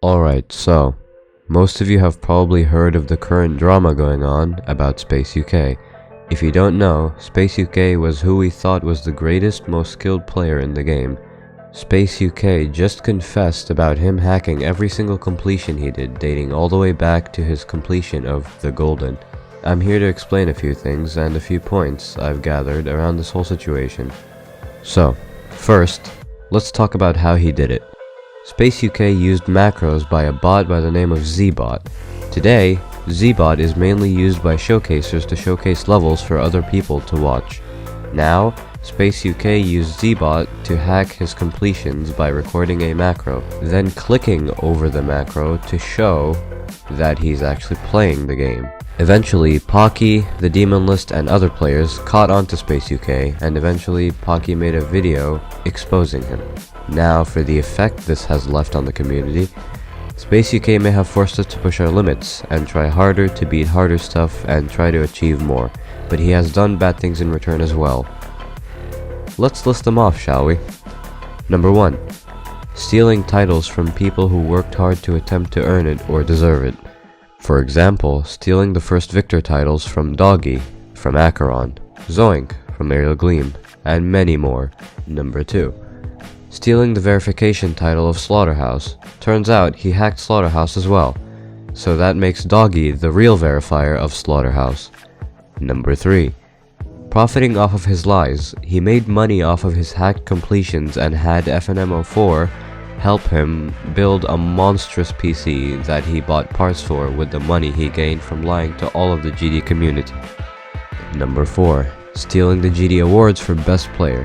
Alright, so, most of you have probably heard of the current drama going on about SpaceUK. If you don't know, SpaceUK was who we thought was the greatest, most skilled player in the game. SpaceUK just confessed about him hacking every single completion he did, dating all the way back to his completion of the Golden. I'm here to explain a few things and a few points I've gathered around this whole situation. So, first, let's talk about how he did it. SpaceUK used macros by a bot by the name of Zbot. Today, Zbot is mainly used by showcasers to showcase levels for other people to watch. Now, SpaceUK used Zbot to hack his completions by recording a macro, then clicking over the macro to show that he's actually playing the game. Eventually, Pocky, the Demon List, and other players caught on to SpaceUK, and eventually Pocky made a video exposing him. Now, for the effect this has left on the community, SpaceUK may have forced us to push our limits, and try harder to beat harder stuff and try to achieve more, but he has done bad things in return as well. Let's list them off, shall we? Number 1. Stealing titles from people who worked hard to attempt to earn it or deserve it. For example, stealing the first Victor titles from Doggy, from Acheron, Zoink, from Aerial Gleam, and many more. Number 2. Stealing the verification title of Slaughterhouse. Turns out he hacked Slaughterhouse as well, so that makes Doggy the real verifier of Slaughterhouse. Number 3. Profiting off of his lies, he made money off of his hacked completions and had FNM04 help him build a monstrous PC that he bought parts for with the money he gained from lying to all of the GD community. Number 4. Stealing the GD awards for Best Player.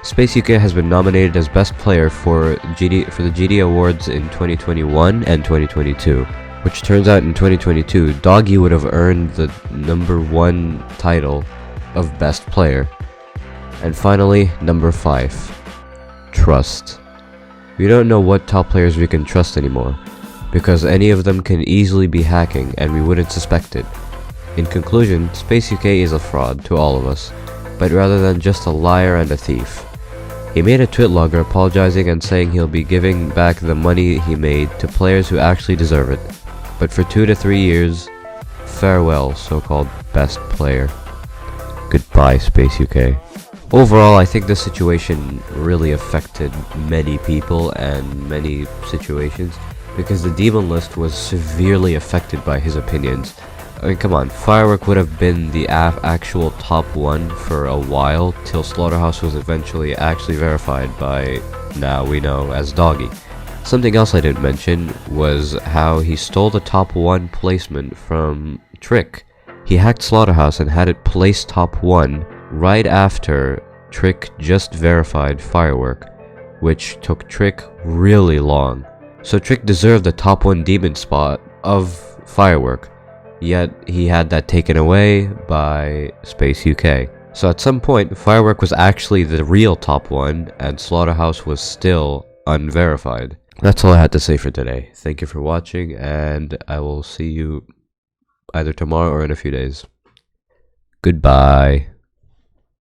SpaceUK has been nominated as Best Player for the GD awards in 2021 and 2022, which turns out in 2022, Doggy would have earned the number 1 title of Best Player. And finally, number 5. Trust. We don't know what top players we can trust anymore, because any of them can easily be hacking and we wouldn't suspect it. In conclusion, SpaceUK is a fraud to all of us, but rather than just a liar and a thief. He made a tweet logger apologizing and saying he'll be giving back the money he made to players who actually deserve it. But for 2 to 3 years, farewell, so-called best player. Goodbye, SpaceUK. Overall, I think this situation really affected many people and many situations, because the Demon List was severely affected by his opinions. I mean, come on, Firework would have been the actual top 1 for a while, till Slaughterhouse was eventually actually verified by, now we know, as Doggy. Something else I didn't mention was how he stole the top 1 placement from Trick. He hacked Slaughterhouse and had it placed top 1 right after Trick just verified Firework, which took Trick really long. So Trick deserved the top 1 demon spot of Firework, yet he had that taken away by SpaceUK. So at some point, Firework was actually the real top 1, and Slaughterhouse was still unverified. That's all I had to say for today. Thank you for watching, and I will see you either tomorrow or in a few days. Goodbye.